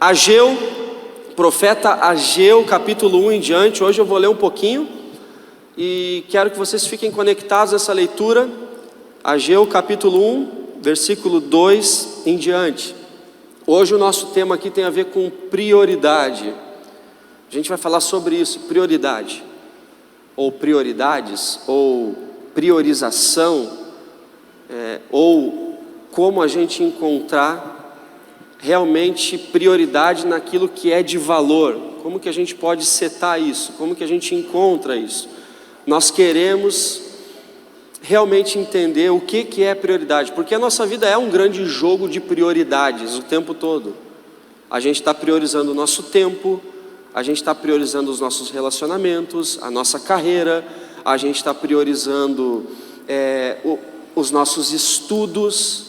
Ageu, profeta Ageu, capítulo 1 em diante. Hoje eu vou ler um pouquinho e quero que vocês fiquem conectados nessa leitura. Ageu, capítulo 1, versículo 2 em diante. Hoje o nosso tema aqui tem a ver com prioridade. A gente vai falar sobre isso, prioridade, ou prioridades, ou priorização, ou como a gente encontrar realmente prioridade naquilo que é de valor. Como que a gente pode setar isso? Como que a gente encontra isso? Nós queremos realmente entender o que é prioridade, porque a nossa vida é um grande jogo de prioridades o tempo todo. A gente está priorizando o nosso tempo, a gente está priorizando os nossos relacionamentos, a nossa carreira, a gente está priorizando os nossos estudos,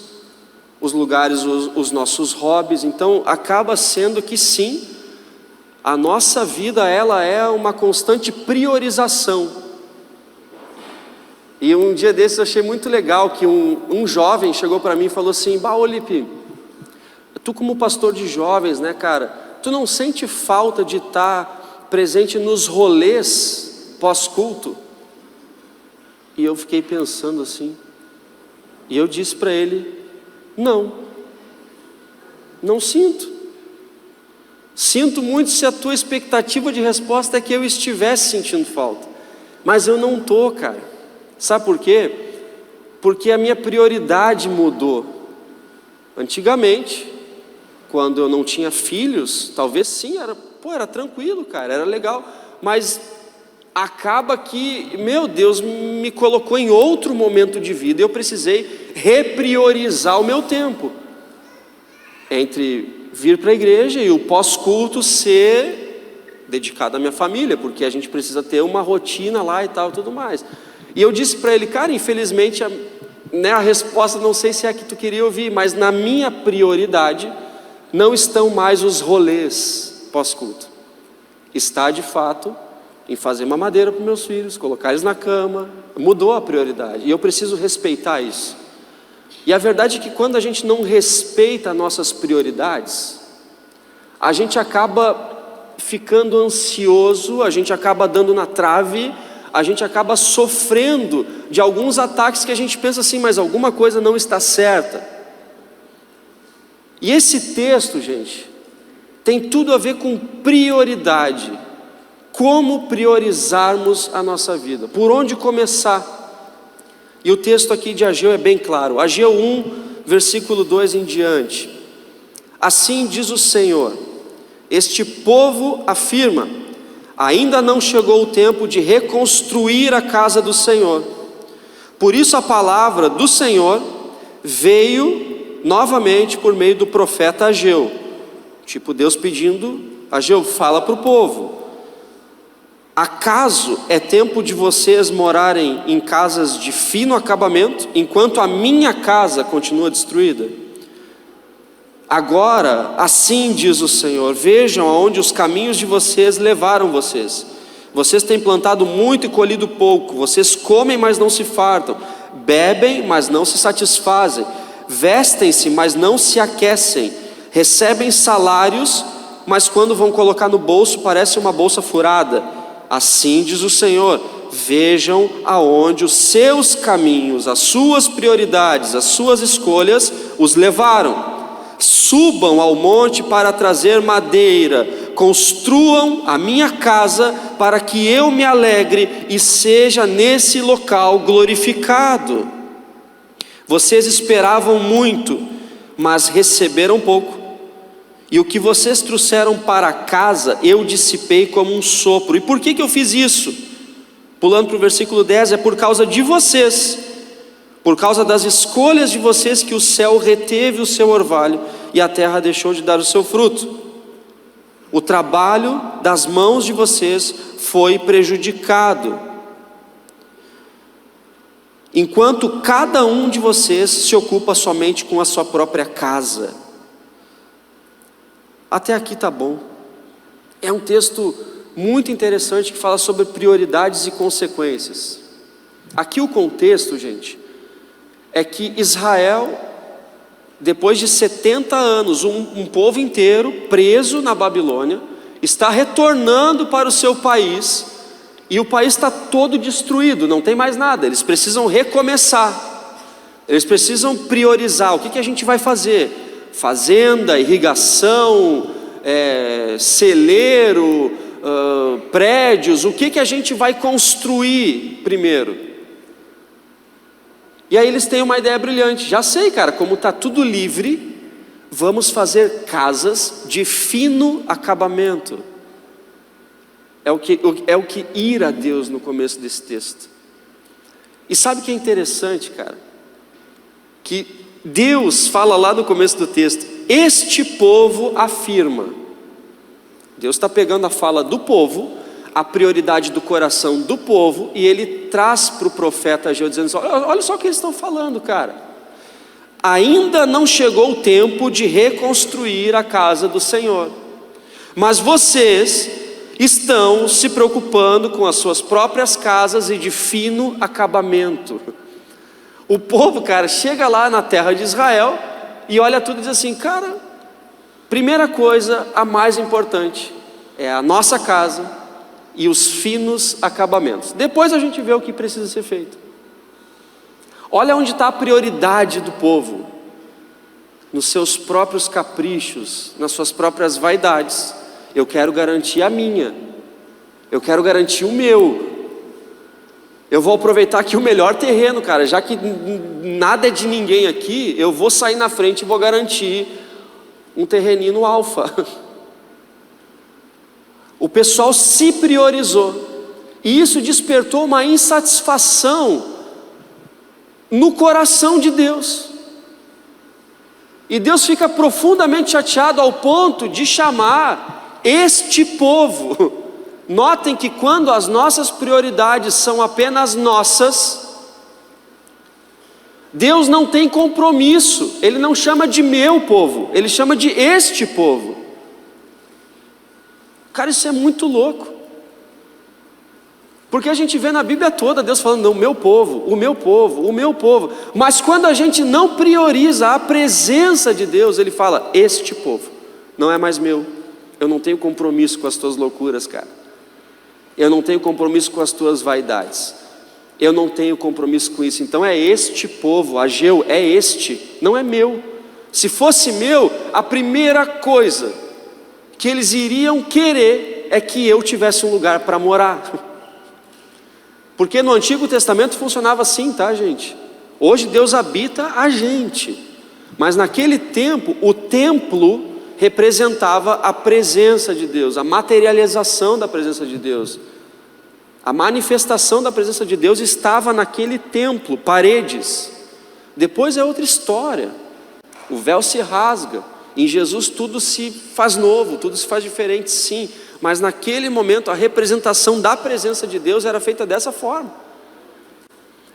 os lugares, os nossos hobbies. Então acaba sendo que sim, a nossa vida ela é uma constante priorização. E um dia desses eu achei muito legal que um jovem chegou para mim e falou assim: Olipe, tu como pastor de jovens, né, cara, tu não sente falta de estar presente nos rolês pós-culto? E eu fiquei pensando assim, e eu disse para ele: não sinto. Sinto muito se a tua expectativa de resposta é que eu estivesse sentindo falta, mas eu não estou, cara. Sabe por quê? Porque a minha prioridade mudou. Antigamente, quando eu não tinha filhos, talvez sim, era tranquilo, cara, era legal, mas acaba que, meu Deus, me colocou em outro momento de vida, e eu precisei repriorizar o meu tempo, entre vir para a igreja e o pós-culto ser dedicado à minha família, porque a gente precisa ter uma rotina lá e tal e tudo mais. E eu disse para ele: cara, infelizmente a resposta não sei se é a que tu queria ouvir, mas na minha prioridade não estão mais os rolês pós-culto. Está de fato em fazer mamadeira para meus filhos, colocar eles na cama. Mudou a prioridade, e eu preciso respeitar isso. E a verdade é que quando a gente não respeita nossas prioridades, a gente acaba ficando ansioso, a gente acaba dando na trave, a gente acaba sofrendo de alguns ataques que a gente pensa assim, mas alguma coisa não está certa. E esse texto, gente, tem tudo a ver com prioridade. Como priorizarmos a nossa vida? Por onde começar? E o texto aqui de Ageu é bem claro. Ageu 1, versículo 2 em diante. Assim diz o Senhor: este povo afirma: ainda não chegou o tempo de reconstruir a casa do Senhor. Por isso a palavra do Senhor veio novamente por meio do profeta Ageu. Tipo Deus pedindo: Ageu, fala para o povo. Acaso é tempo de vocês morarem em casas de fino acabamento, enquanto a minha casa continua destruída? Agora, assim diz o Senhor: vejam aonde os caminhos de vocês levaram vocês. Vocês têm plantado muito e colhido pouco. Vocês comem, mas não se fartam. Bebem, mas não se satisfazem. Vestem-se, mas não se aquecem. Recebem salários, mas quando vão colocar no bolso, parece uma bolsa furada. Assim diz o Senhor: vejam aonde os seus caminhos, as suas prioridades, as suas escolhas os levaram. Subam ao monte para trazer madeira, construam a minha casa para que eu me alegre e seja nesse local glorificado. Vocês esperavam muito, mas receberam pouco, e o que vocês trouxeram para casa eu dissipei como um sopro. E por que eu fiz isso? Pulando para o versículo 10, é por causa de vocês, por causa das escolhas de vocês, que o céu reteve o seu orvalho e a terra deixou de dar o seu fruto. O trabalho das mãos de vocês foi prejudicado, enquanto cada um de vocês se ocupa somente com a sua própria casa. Até aqui tá bom. É um texto muito interessante que fala sobre prioridades e consequências. Aqui o contexto, gente, é que Israel depois de 70 anos, um povo inteiro preso na Babilônia, está retornando para o seu país, e o país está todo destruído, não tem mais nada. Eles precisam recomeçar, eles precisam priorizar. O que a gente vai fazer? Fazenda, irrigação, celeiro, prédios. O que a gente vai construir primeiro? E aí eles têm uma ideia brilhante. Já sei, cara, como está tudo livre, vamos fazer casas de fino acabamento. É o que ira Deus no começo desse texto. E sabe o que é interessante, cara? Que Deus fala lá no começo do texto: este povo afirma. Deus está pegando a fala do povo, a prioridade do coração do povo, e ele traz para o profeta Ageu dizendo assim: olha só o que eles estão falando, cara. Ainda não chegou o tempo de reconstruir a casa do Senhor, mas vocês estão se preocupando com as suas próprias casas e de fino acabamento. O povo, cara, chega lá na terra de Israel e olha tudo e diz assim: cara, primeira coisa, a mais importante, é a nossa casa e os finos acabamentos. Depois a gente vê o que precisa ser feito. Olha onde está a prioridade do povo: nos seus próprios caprichos, nas suas próprias vaidades. Eu quero garantir a minha, eu quero garantir o meu. Eu vou aproveitar aqui o melhor terreno, cara, já que nada é de ninguém aqui, eu vou sair na frente e vou garantir um terreninho alfa. O pessoal se priorizou, e isso despertou uma insatisfação no coração de Deus. E Deus fica profundamente chateado ao ponto de chamar este povo. Notem que quando as nossas prioridades são apenas nossas, Deus não tem compromisso. Ele não chama de meu povo, ele chama de este povo. Cara, isso é muito louco, porque a gente vê na Bíblia toda Deus falando: não, o meu povo, o meu povo, o meu povo. Mas quando a gente não prioriza a presença de Deus, ele fala: este povo não é mais meu. Eu não tenho compromisso com as tuas loucuras, cara. Eu não tenho compromisso com as tuas vaidades. Eu não tenho compromisso com isso. Então é este povo, Ageu, é este, não é meu. Se fosse meu, a primeira coisa que eles iriam querer é que eu tivesse um lugar para morar. Porque no Antigo Testamento funcionava assim, tá, gente? Hoje Deus habita a gente, mas naquele tempo o templo representava a presença de Deus, a materialização da presença de Deus. A manifestação da presença de Deus estava naquele templo, paredes. Depois é outra história. O véu se rasga. Em Jesus tudo se faz novo, tudo se faz diferente, sim. Mas naquele momento a representação da presença de Deus era feita dessa forma.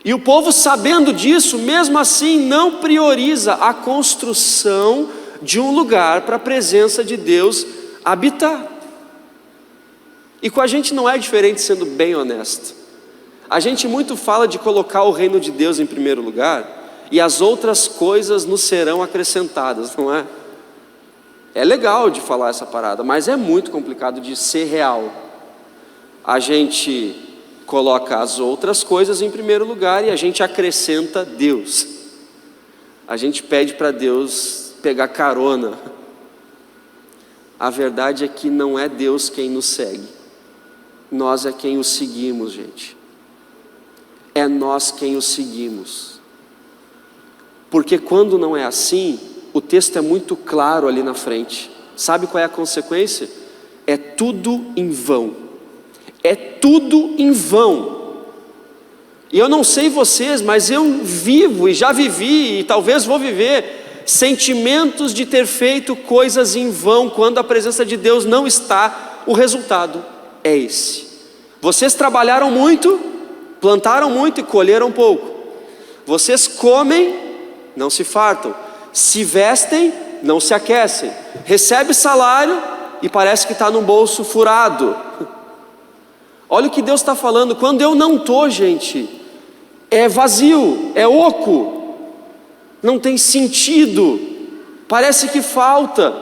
E o povo, sabendo disso, mesmo assim não prioriza a construção de um lugar para a presença de Deus habitar. E com a gente não é diferente, sendo bem honesto. A gente muito fala de colocar o reino de Deus em primeiro lugar, e as outras coisas nos serão acrescentadas, não é? É legal de falar essa parada, mas é muito complicado de ser real. A gente coloca as outras coisas em primeiro lugar e a gente acrescenta Deus. A gente pede para Deus pegar carona. A verdade é que não é Deus quem nos segue, nós é quem o seguimos, gente. É nós quem o seguimos. Porque quando não é assim, o texto é muito claro ali na frente. Sabe qual é a consequência? É tudo em vão. É tudo em vão. E eu não sei vocês, mas eu vivo e já vivi e talvez vou viver sentimentos de ter feito coisas em vão quando a presença de Deus não está. O resultado é esse: vocês trabalharam muito, plantaram muito e colheram pouco. Vocês comem, não se fartam. Se vestem, não se aquecem. Recebe salário e parece que está num bolso furado. Olha o que Deus está falando. Quando eu não estou, gente, é vazio, é oco, não tem sentido. Parece que falta.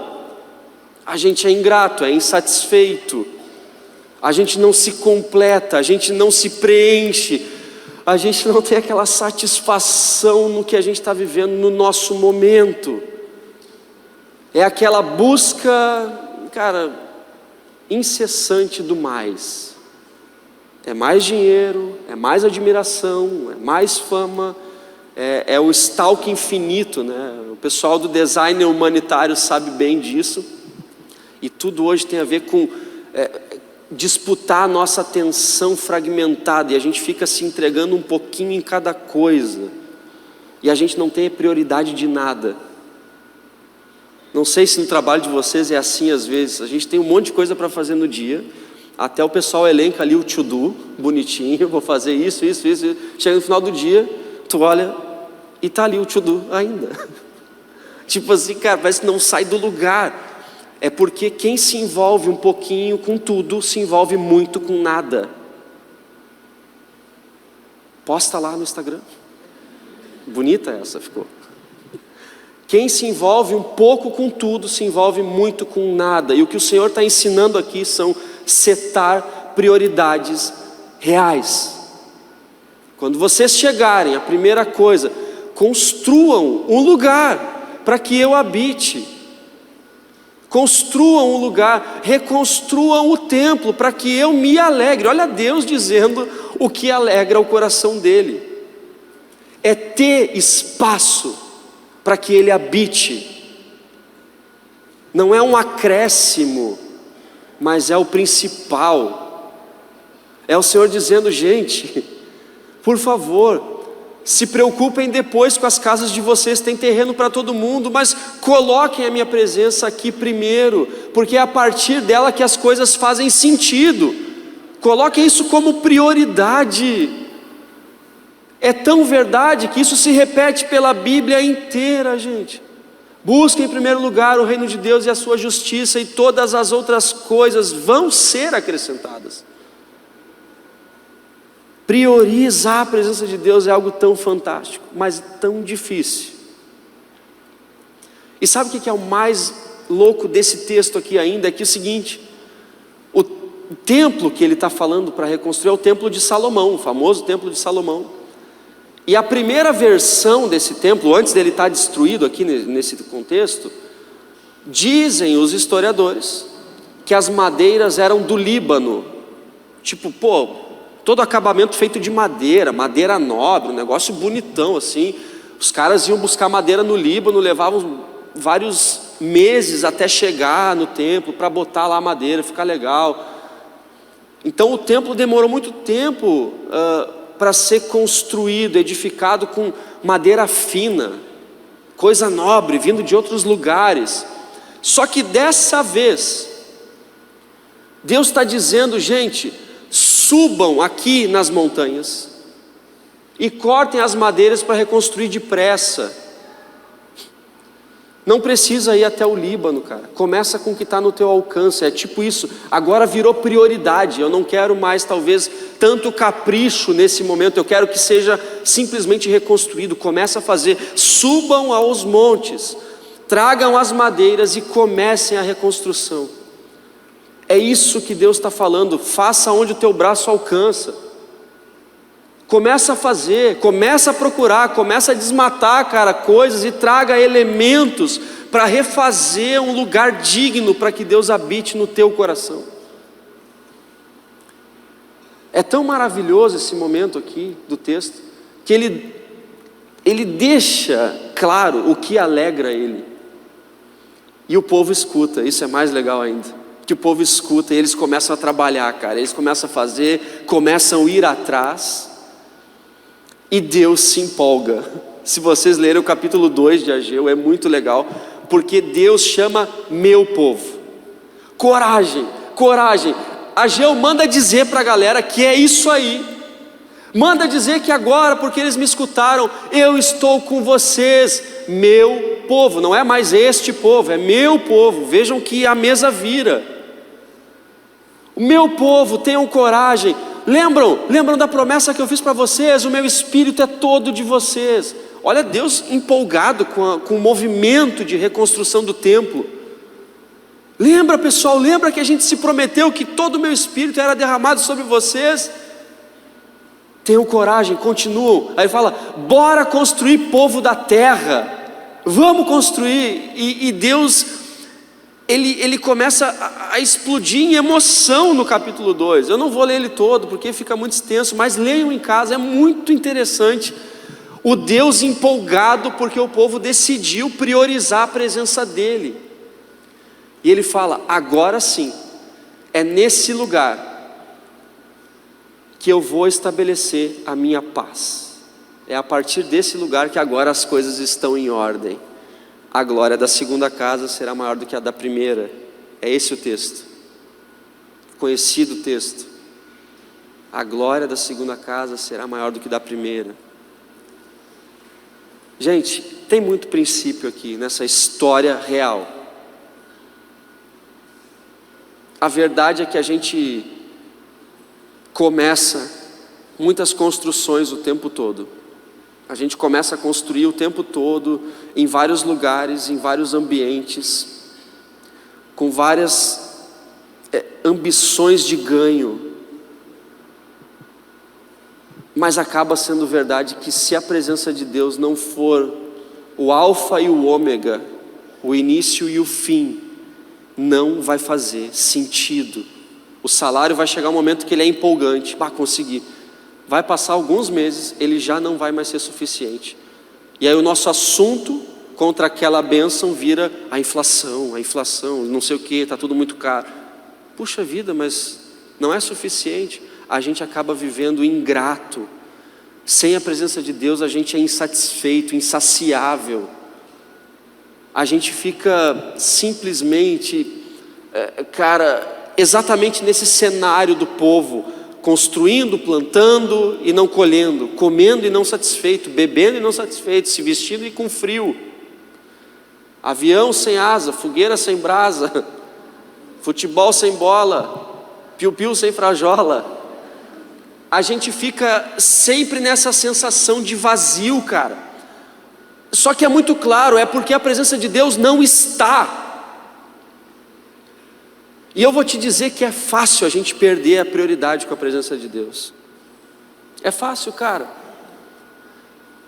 A gente é ingrato, é insatisfeito. A gente não se completa, a gente não se preenche. A gente não tem aquela satisfação no que a gente está vivendo no nosso momento. É aquela busca, cara, incessante do mais. É mais dinheiro, é mais admiração, é mais fama, é o stalk infinito, né? O pessoal do design humanitário sabe bem disso. E tudo hoje tem a ver com disputar a nossa atenção fragmentada, e a gente fica se entregando um pouquinho em cada coisa, e a gente não tem prioridade de nada. Não sei se no trabalho de vocês é assim às vezes. A gente tem um monte de coisa para fazer no dia, até o pessoal elenca ali o to-do, bonitinho, vou fazer isso. Chega no final do dia, tu olha e está ali o to-do ainda. Tipo assim, cara, parece que não sai do lugar. É porque quem se envolve um pouquinho com tudo, se envolve muito com nada. Posta lá no Instagram. Bonita essa ficou. Quem se envolve um pouco com tudo, se envolve muito com nada. E o que o Senhor está ensinando aqui são setar prioridades reais. Quando vocês chegarem, a primeira coisa, construam um lugar para que eu habite. Construam um lugar, reconstruam o templo para que eu me alegre. Olha Deus dizendo o que alegra o coração dele. É ter espaço para que ele habite. Não é um acréscimo, mas é o principal. É o Senhor dizendo, gente, por favor, se preocupem depois com as casas de vocês, tem terreno para todo mundo, mas coloquem a minha presença aqui primeiro, porque é a partir dela que as coisas fazem sentido. Coloquem isso como prioridade. É tão verdade que isso se repete pela Bíblia inteira, gente. Busquem em primeiro lugar o reino de Deus e a sua justiça, e todas as outras coisas vão ser acrescentadas. Priorizar a presença de Deus é algo tão fantástico, mas tão difícil. E sabe o que é o mais louco desse texto aqui ainda? É que é o seguinte: o templo que ele está falando para reconstruir é o templo de Salomão, o famoso templo de Salomão. E a primeira versão desse templo, antes dele estar destruído aqui nesse contexto, dizem os historiadores que as madeiras eram do Líbano. Tipo, todo acabamento feito de madeira nobre, um negócio bonitão assim. Os caras iam buscar madeira no Líbano, levavam vários meses até chegar no templo para botar lá a madeira, ficar legal. Então o templo demorou muito tempo para ser construído, edificado com madeira fina, coisa nobre, vindo de outros lugares. Só que dessa vez, Deus está dizendo, gente, subam aqui nas montanhas e cortem as madeiras para reconstruir depressa. Não precisa ir até o Líbano, cara. Começa com o que está no teu alcance. É tipo isso. Agora virou prioridade. Eu não quero mais, talvez, tanto capricho nesse momento. Eu quero que seja simplesmente reconstruído. Começa a fazer. Subam aos montes, tragam as madeiras e comecem a reconstrução. É isso que Deus está falando. Faça onde o teu braço alcança. Começa a fazer, começa a procurar, começa a desmatar, cara, coisas, e traga elementos para refazer um lugar digno para que Deus habite no teu coração. É tão maravilhoso esse momento aqui do texto, que ele deixa claro o que alegra ele. E o povo escuta, isso é mais legal ainda. Que o povo escuta e eles começam a trabalhar, cara, eles começam a fazer, começam a ir atrás. E Deus se empolga. Se vocês lerem o capítulo 2 de Ageu, é muito legal, porque Deus chama meu povo. Coragem, coragem. Ageu manda dizer para a galera que é isso aí. Manda dizer que agora, porque eles me escutaram, eu estou com vocês, meu povo. Não é mais este povo, é meu povo. Vejam que a mesa vira. O meu povo, tenham coragem. Lembram da promessa que eu fiz para vocês? O meu espírito é todo de vocês. Olha Deus empolgado com o movimento de reconstrução do templo. Lembra, pessoal, lembra que a gente se prometeu que todo o meu espírito era derramado sobre vocês? Tenham coragem, continuam. Aí fala, bora construir, povo da terra, vamos construir. E Deus, ele começa a explodir em emoção no capítulo 2. Eu não vou ler ele todo, porque fica muito extenso, mas leiam em casa, é muito interessante. O Deus empolgado, porque o povo decidiu priorizar a presença dele. E ele fala, agora sim, é nesse lugar que eu vou estabelecer a minha paz. É a partir desse lugar que agora as coisas estão em ordem. A glória da segunda casa será maior do que a da primeira. É esse o texto, conhecido texto. A glória da segunda casa será maior do que da primeira. Gente, tem muito princípio aqui nessa história real. A verdade é que a gente começa muitas construções o tempo todo. A gente começa a construir o tempo todo, em vários lugares, em vários ambientes, com várias ambições de ganho. Mas acaba sendo verdade que se a presença de Deus não for o alfa e o ômega, o início e o fim, não vai fazer sentido. O salário vai chegar um momento que ele é empolgante, consegui. Vai passar alguns meses, ele já não vai mais ser suficiente. E aí o nosso assunto contra aquela bênção vira a inflação, não sei o que, está tudo muito caro. Puxa vida, mas não é suficiente. A gente acaba vivendo ingrato. Sem a presença de Deus a gente é insatisfeito, insaciável. A gente fica simplesmente, exatamente nesse cenário do povo, construindo, plantando e não colhendo, comendo e não satisfeito, bebendo e não satisfeito, se vestindo e com frio, avião sem asa, fogueira sem brasa, futebol sem bola, piu-piu sem frajola. A gente fica sempre nessa sensação de vazio, cara. Só que é muito claro, é porque a presença de Deus não está. E eu vou te dizer que é fácil a gente perder a prioridade com a presença de Deus. É fácil, cara.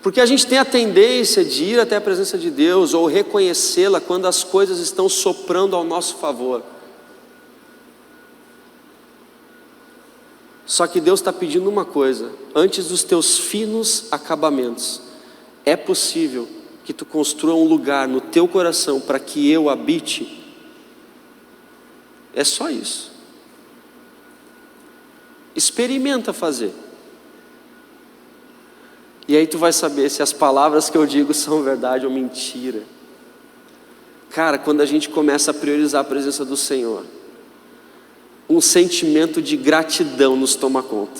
Porque a gente tem a tendência de ir até a presença de Deus ou reconhecê-la quando as coisas estão soprando ao nosso favor. Só que Deus está pedindo uma coisa: antes dos teus finos acabamentos, é possível que tu construa um lugar no teu coração para que eu habite. É só isso. Experimenta fazer. E aí tu vai saber se as palavras que eu digo são verdade ou mentira. Cara, quando a gente começa a priorizar a presença do Senhor, um sentimento de gratidão nos toma conta.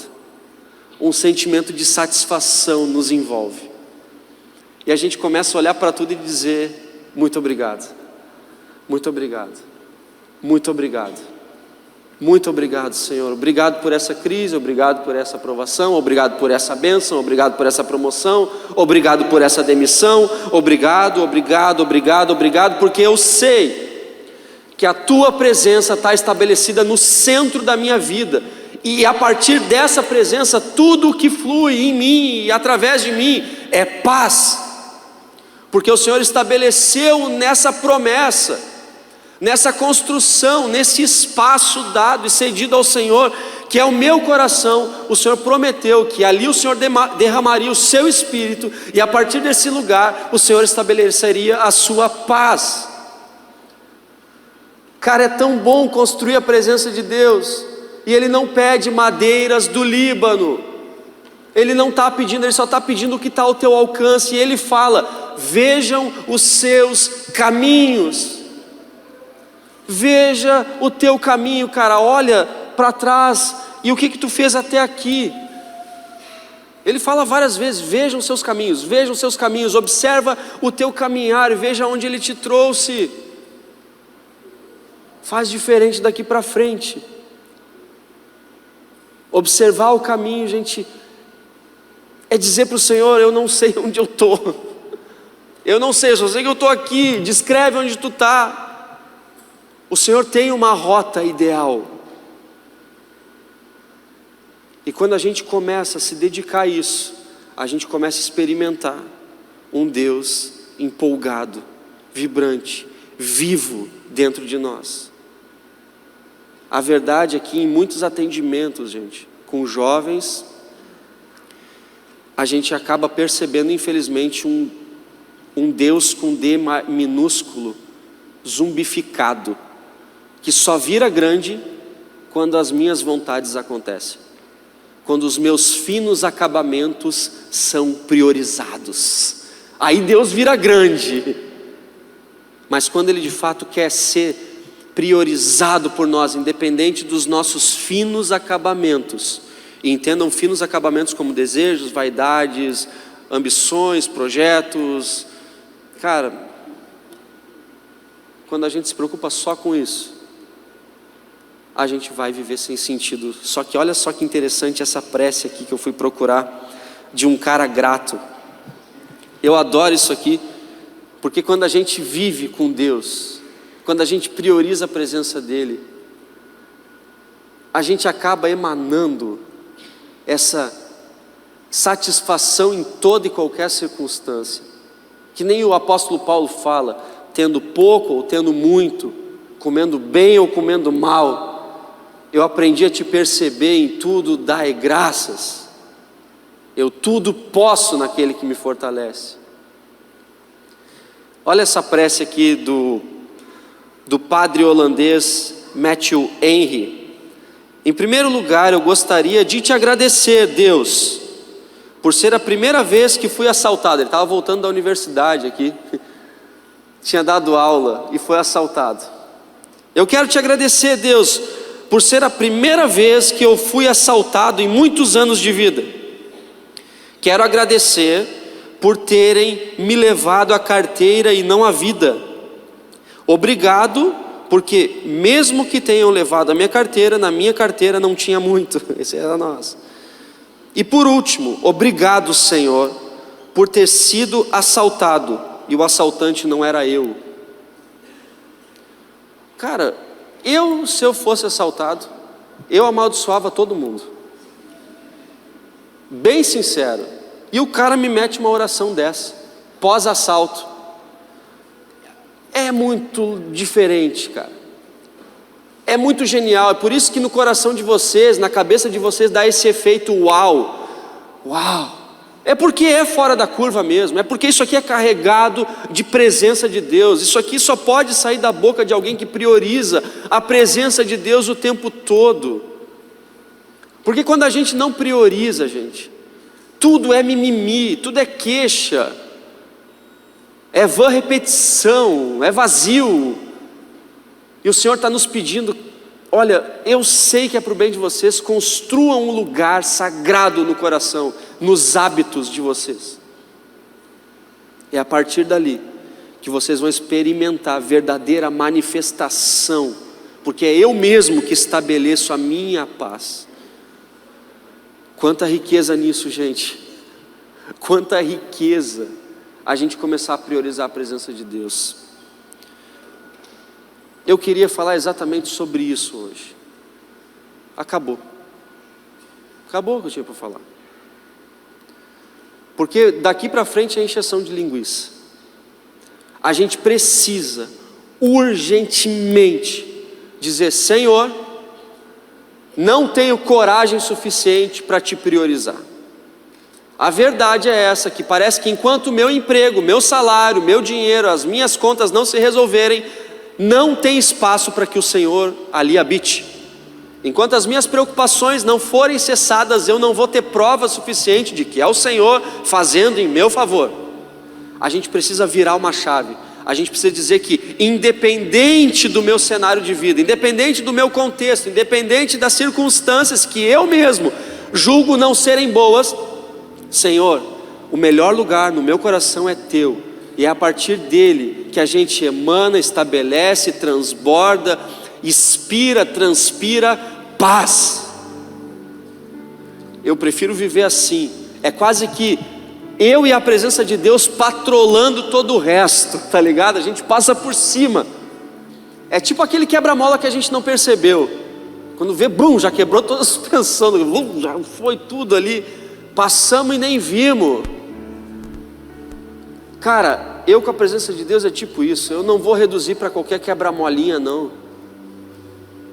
Um sentimento de satisfação nos envolve. E a gente começa a olhar para tudo e dizer: muito obrigado, muito obrigado, muito obrigado, muito obrigado, Senhor. Obrigado por essa crise, obrigado por essa aprovação, obrigado por essa bênção, obrigado por essa promoção, obrigado por essa demissão, obrigado, obrigado, obrigado, obrigado, porque eu sei que a tua presença está estabelecida no centro da minha vida, e a partir dessa presença, tudo o que flui em mim e através de mim é paz, porque o Senhor estabeleceu nessa promessa, nessa construção, nesse espaço dado e cedido ao Senhor, que é o meu coração. O Senhor prometeu que ali o Senhor derramaria o seu Espírito, e a partir desse lugar o Senhor estabeleceria a sua paz. Cara, é tão bom construir a presença de Deus, e Ele não pede madeiras do Líbano, Ele não está pedindo, Ele só está pedindo o que está ao teu alcance. E Ele fala: vejam os seus caminhos. Veja o teu caminho, cara, olha para trás, e o que tu fez até aqui. Ele fala várias vezes: vejam os seus caminhos, observa o teu caminhar e veja onde Ele te trouxe. Faz diferente daqui para frente. Observar o caminho, gente, é dizer para o Senhor: eu não sei onde eu estou, Eu não sei, só sei que eu estou aqui. Descreve onde tu está. O Senhor tem uma rota ideal. E quando a gente começa a se dedicar a isso, a gente começa a experimentar um Deus empolgado, vibrante, vivo dentro de nós. A verdade é que em muitos atendimentos, gente, com jovens, a gente acaba percebendo, infelizmente, um Deus com D minúsculo, zumbificado, que só vira grande quando as minhas vontades acontecem, quando os meus finos acabamentos são priorizados. Aí Deus vira grande. Mas quando Ele de fato quer ser priorizado por nós, independente dos nossos finos acabamentos, e entendam finos acabamentos como desejos, vaidades, ambições, projetos, cara, quando a gente se preocupa só com isso, a gente vai viver sem sentido. Só que olha só que interessante essa prece aqui que eu fui procurar, de um cara grato. Eu adoro isso aqui, porque quando a gente vive com Deus, quando a gente prioriza a presença dEle, a gente acaba emanando essa satisfação em toda e qualquer circunstância, que nem o apóstolo Paulo fala, tendo pouco ou tendo muito, comendo bem ou comendo mal, eu aprendi a te perceber em tudo, dai graças, eu tudo posso naquele que me fortalece. Olha essa prece aqui do padre holandês Matthew Henry. Em primeiro lugar, eu gostaria de te agradecer, Deus, por ser a primeira vez que fui assaltado. Ele estava voltando da universidade aqui, tinha dado aula e foi assaltado. Eu quero te agradecer, Deus, por ser a primeira vez que eu fui assaltado em muitos anos de vida. Quero agradecer por terem me levado a carteira e não a vida. Obrigado, porque mesmo que tenham levado a minha carteira, na minha carteira não tinha muito. Esse era nós. E por último, obrigado, Senhor, por ter sido assaltado e o assaltante não era eu. Cara, se eu fosse assaltado, eu amaldiçoava todo mundo, bem sincero. E o cara me mete uma oração dessa, pós-assalto. É muito diferente, cara. É muito genial. É por isso que no coração de vocês, na cabeça de vocês, dá esse efeito uau. Uau. É porque é fora da curva mesmo. É porque isso aqui é carregado de presença de Deus. Isso aqui só pode sair da boca de alguém que prioriza a presença de Deus o tempo todo. Porque quando a gente não prioriza, gente, tudo é mimimi, tudo é queixa, é vã repetição, é vazio. E o Senhor está nos pedindo, olha, eu sei que é para o bem de vocês, construam um lugar sagrado no coração, nos hábitos de vocês. É a partir dali que vocês vão experimentar a verdadeira manifestação, porque é eu mesmo que estabeleço a minha paz. Quanta riqueza nisso, gente. Quanta riqueza a gente começar a priorizar a presença de Deus. Eu queria falar exatamente sobre isso hoje. Acabou o que eu tinha para falar. Porque daqui para frente é encheção de linguiça. A gente precisa urgentemente dizer: Senhor, não tenho coragem suficiente para te priorizar. A verdade é essa, que parece que enquanto o meu emprego, meu salário, meu dinheiro, as minhas contas não se resolverem, não tem espaço para que o Senhor ali habite. Enquanto as minhas preocupações não forem cessadas, eu não vou ter prova suficiente de que é o Senhor fazendo em meu favor. A gente precisa virar uma chave. A gente precisa dizer que, independente do meu cenário de vida, independente do meu contexto, independente das circunstâncias que eu mesmo julgo não serem boas, Senhor, o melhor lugar no meu coração é Teu. E é a partir dele que a gente emana, estabelece, transborda, expira, transpira paz. Eu prefiro viver assim. É quase que eu e a presença de Deus patrolando todo o resto, tá ligado? A gente passa por cima. É tipo aquele quebra-mola que a gente não percebeu. Quando vê, bum, já quebrou toda a suspensão, bum, já foi tudo ali, passamos e nem vimos. Cara, eu com a presença de Deus é tipo isso. Eu não vou reduzir para qualquer quebra-molinha, não.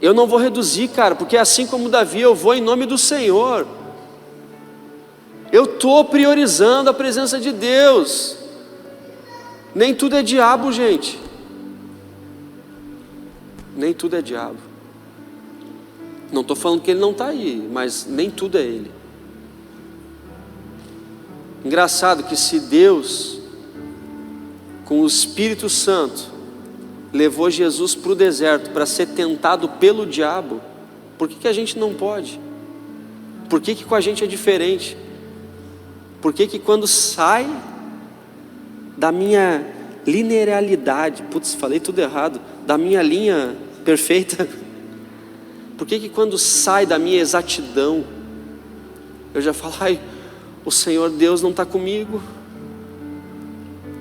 Eu não vou reduzir, cara, porque assim como Davi, eu vou em nome do Senhor. Eu estou priorizando a presença de Deus. Nem tudo é diabo, gente. Nem tudo é diabo. Não estou falando que ele não está aí, mas nem tudo é ele. Engraçado que se Deus, com o Espírito Santo, levou Jesus para o deserto para ser tentado pelo diabo, por que a gente não pode? Por que com a gente é diferente? Por que quando sai da minha linearidade, putz, falei tudo errado, da minha linha perfeita, por que quando sai da minha exatidão, eu já falo, ai, o Senhor Deus não está comigo,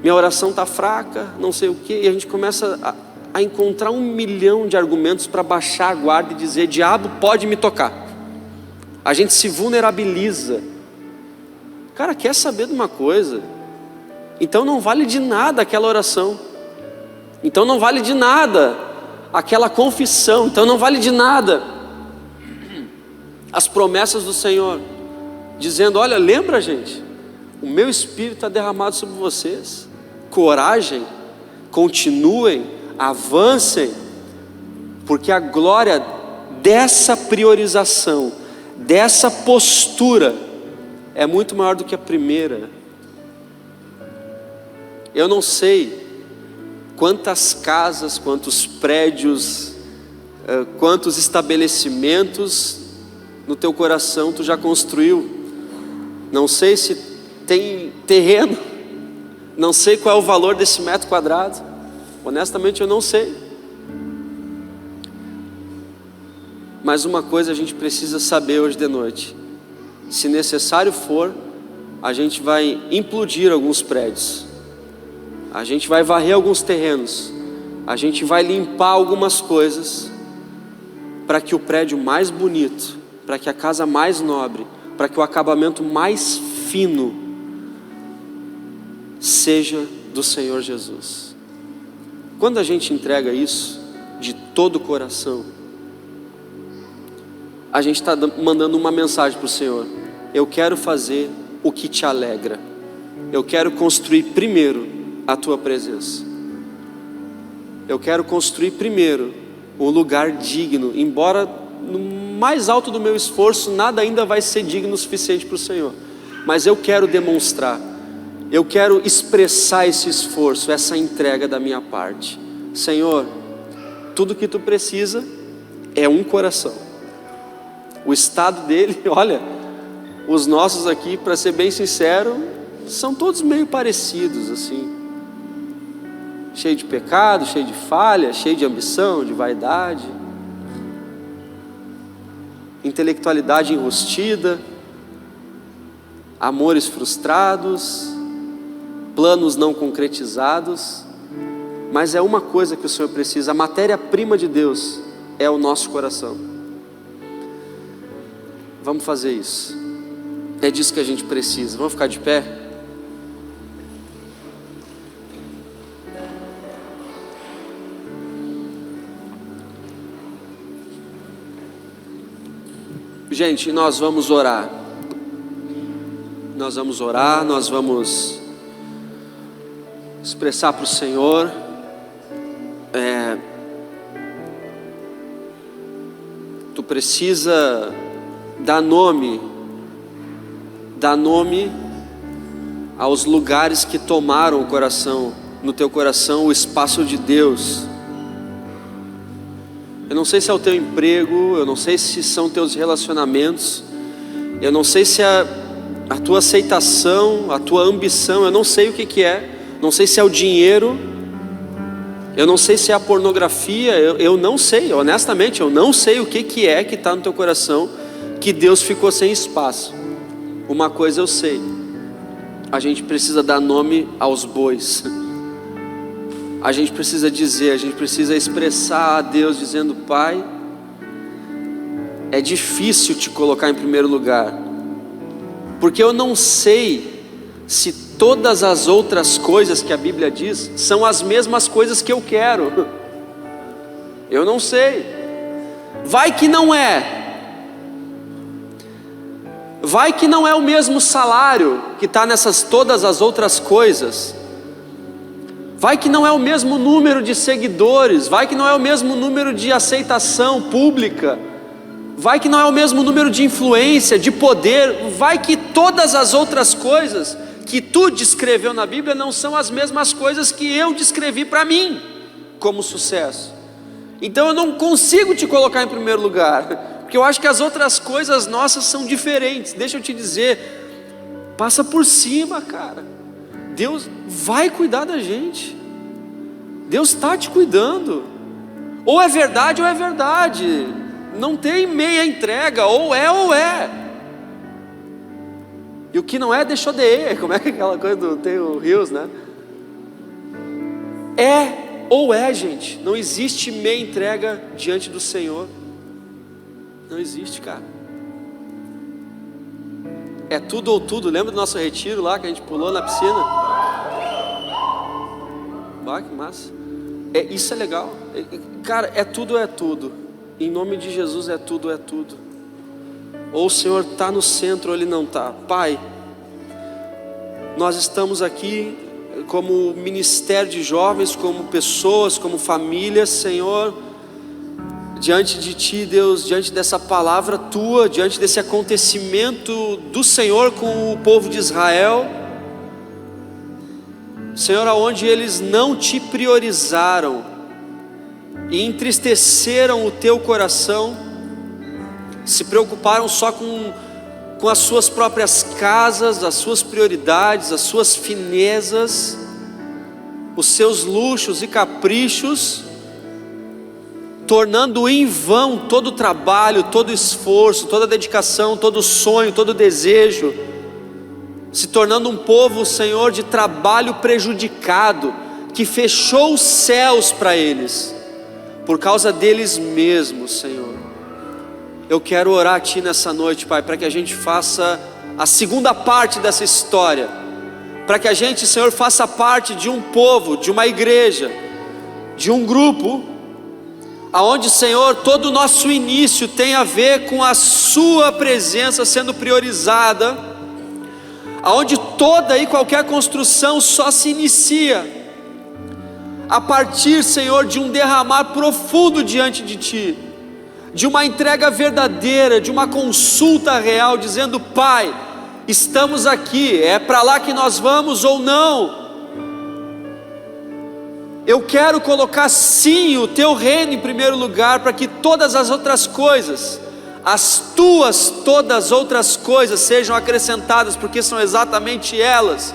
minha oração está fraca, não sei o que, e a gente começa a encontrar 1 milhão de argumentos para baixar a guarda e dizer, diabo pode me tocar. A gente se vulnerabiliza. Cara, quer saber de uma coisa? Então não vale de nada aquela oração, então não vale de nada aquela confissão, então não vale de nada as promessas do Senhor, dizendo, olha, lembra gente, o meu Espírito está derramado sobre vocês, coragem, continuem, avancem, porque a glória dessa priorização, dessa postura, é muito maior do que a primeira. Eu não sei quantas casas, quantos prédios, quantos estabelecimentos no teu coração tu já construiu. Não sei se tem terreno, não sei qual é o valor desse metro quadrado, honestamente eu não sei. Mas uma coisa a gente precisa saber hoje de noite: se necessário for, a gente vai implodir alguns prédios, a gente vai varrer alguns terrenos, a gente vai limpar algumas coisas, para que o prédio mais bonito, para que a casa mais nobre, para que o acabamento mais fino seja do Senhor Jesus. Quando a gente entrega isso de todo o coração, a gente está mandando uma mensagem para o Senhor: eu quero fazer o que te alegra, eu quero construir primeiro a tua presença, eu quero construir primeiro um lugar digno, embora no mais alto do meu esforço nada ainda vai ser digno o suficiente para o Senhor, mas eu quero demonstrar, eu quero expressar esse esforço, essa entrega da minha parte. Senhor, tudo que tu precisa é um coração. O estado dele, olha, os nossos aqui, para ser bem sincero, são todos meio parecidos assim, cheio de pecado, cheio de falha, cheio de ambição, de vaidade, intelectualidade enrustida, amores frustrados, planos não concretizados. Mas é uma coisa que o Senhor precisa: a matéria-prima de Deus é o nosso coração. Vamos fazer isso, é disso que a gente precisa. Vamos ficar de pé? Gente, nós vamos orar. Nós vamos orar, nós vamos expressar para o Senhor. Tu precisa dar nome aos lugares que tomaram o coração, no teu coração, o espaço de Deus. Eu não sei se é o teu emprego, eu não sei se são teus relacionamentos, eu não sei se é a tua aceitação, a tua ambição, eu não sei o que é, não sei se é o dinheiro, eu não sei se é a pornografia, eu não sei, honestamente, eu não sei o que é que está no teu coração, que Deus ficou sem espaço. Uma coisa eu sei: a gente precisa dar nome aos bois. A gente precisa dizer, a gente precisa expressar a Deus dizendo: Pai, é difícil te colocar em primeiro lugar, porque eu não sei se todas as outras coisas que a Bíblia diz são as mesmas coisas que eu quero. Eu não sei. Vai que não é. Vai que não é o mesmo salário que está nessas todas as outras coisas. Vai que não é o mesmo número de seguidores. Vai que não é o mesmo número de aceitação pública. Vai que não é o mesmo número de influência, de poder. Vai que todas as outras coisas que tu descreveu na Bíblia não são as mesmas coisas que eu descrevi para mim como sucesso. Então eu não consigo te colocar em primeiro lugar, porque eu acho que as outras coisas nossas são diferentes. Deixa eu te dizer, passa por cima, cara. Deus vai cuidar da gente. Deus está te cuidando. Ou é verdade ou é verdade. Não tem meia entrega, ou é ou é. E o que não é, deixou de ir. Como é que aquela coisa do tem o Rios, né? É ou é, gente. Não existe meia entrega diante do Senhor. Não existe, cara. É tudo ou tudo. Lembra do nosso retiro lá que a gente pulou na piscina? Ah, que massa. Isso é legal. Cara, é tudo ou é tudo. Em nome de Jesus, é tudo ou é tudo. Ou o Senhor está no centro ou Ele não está. Pai, nós estamos aqui como ministério de jovens, como pessoas, como família, Senhor, diante de Ti, Deus, diante dessa palavra Tua, diante desse acontecimento do Senhor com o povo de Israel, Senhor, aonde eles não Te priorizaram e entristeceram o Teu coração, se preocuparam só com as suas próprias casas, as suas prioridades, as suas finezas, os seus luxos e caprichos, tornando em vão todo o trabalho, todo o esforço, toda a dedicação, todo o sonho, todo o desejo, se tornando um povo, Senhor, de trabalho prejudicado, que fechou os céus para eles, por causa deles mesmos, Senhor. Eu quero orar a Ti nessa noite, Pai, para que a gente faça a segunda parte dessa história, para que a gente, Senhor, faça parte de um povo, de uma igreja, de um grupo, aonde, Senhor, todo o nosso início tem a ver com a Sua presença sendo priorizada, aonde toda e qualquer construção só se inicia a partir, Senhor, de um derramar profundo diante de Ti, de uma entrega verdadeira, de uma consulta real, dizendo: Pai, estamos aqui, é para lá que nós vamos ou não? Eu quero colocar sim o Teu reino em primeiro lugar, para que todas as outras coisas, as Tuas todas outras coisas sejam acrescentadas, porque são exatamente elas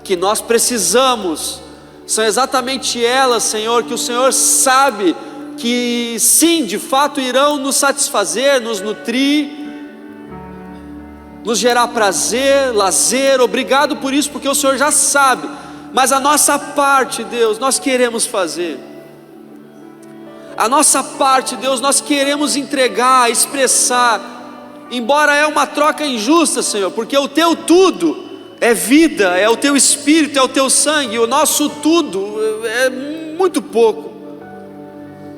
que nós precisamos, são exatamente elas, Senhor, que o Senhor sabe que sim, de fato irão nos satisfazer, nos nutrir, nos gerar prazer, lazer. Obrigado por isso, porque o Senhor já sabe, mas a nossa parte, Deus, nós queremos fazer. A nossa parte, Deus, nós queremos entregar, expressar, embora é uma troca injusta, Senhor, porque o Teu tudo é vida, é o Teu Espírito, é o Teu sangue. O nosso tudo é muito pouco.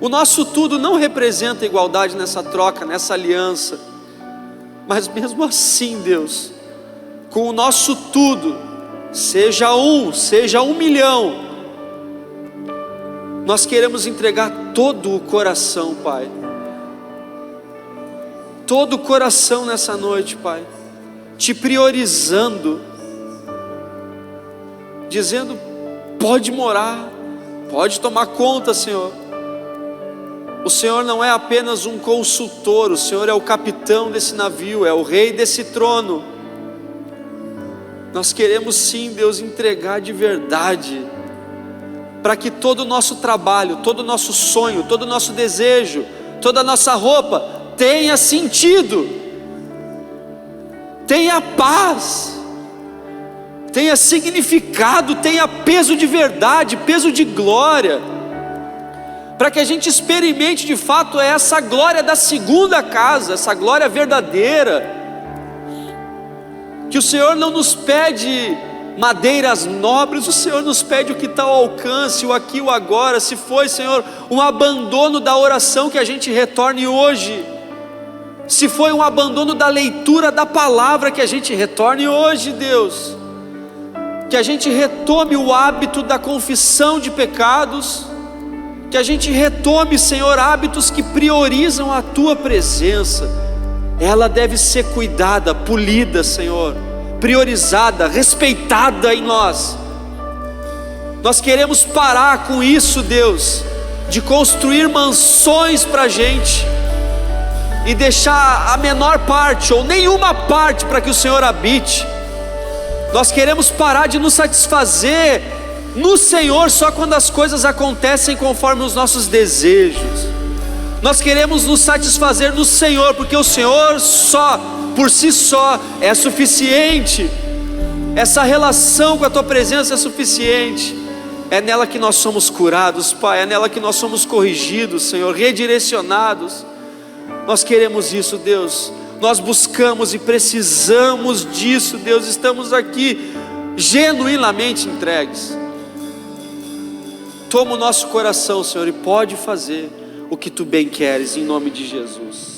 O nosso tudo não representa igualdade nessa troca, nessa aliança. Mas mesmo assim, Deus, com o nosso tudo, seja 1 milhão, nós queremos entregar todo o coração, Pai. Todo o coração nessa noite, Pai, Te priorizando, dizendo: pode morar, pode tomar conta, Senhor. O Senhor não é apenas um consultor, o Senhor é o capitão desse navio, é o rei desse trono. Nós queremos sim, Deus, entregar de verdade, para que todo o nosso trabalho, todo o nosso sonho, todo o nosso desejo, toda a nossa roupa tenha sentido, tenha paz, tenha significado, tenha peso de verdade, peso de glória, para que a gente experimente de fato essa glória da segunda casa, essa glória verdadeira, que o Senhor não nos pede madeiras nobres, o Senhor nos pede o que está ao alcance, o aqui e o agora. Se foi, Senhor, um abandono da oração, que a gente retorne hoje. Se foi um abandono da leitura da palavra, que a gente retorne hoje, Deus. Que a gente retome o hábito da confissão de pecados, que a gente retome, Senhor, hábitos que priorizam a Tua presença. Ela deve ser cuidada, polida, Senhor, priorizada, respeitada em nós. Nós queremos parar com isso, Deus, de construir mansões para a gente e deixar a menor parte ou nenhuma parte para que o Senhor habite. Nós queremos parar de nos satisfazer no Senhor só quando as coisas acontecem conforme os nossos desejos. Nós queremos nos satisfazer no Senhor, porque o Senhor só, por si só, é suficiente. Essa relação com a Tua presença é suficiente. É nela que nós somos curados, Pai, é nela que nós somos corrigidos, Senhor, redirecionados. Nós queremos isso, Deus. Nós buscamos e precisamos disso, Deus. Estamos aqui genuinamente entregues. Toma o nosso coração, Senhor, e pode fazer o que Tu bem queres, em nome de Jesus.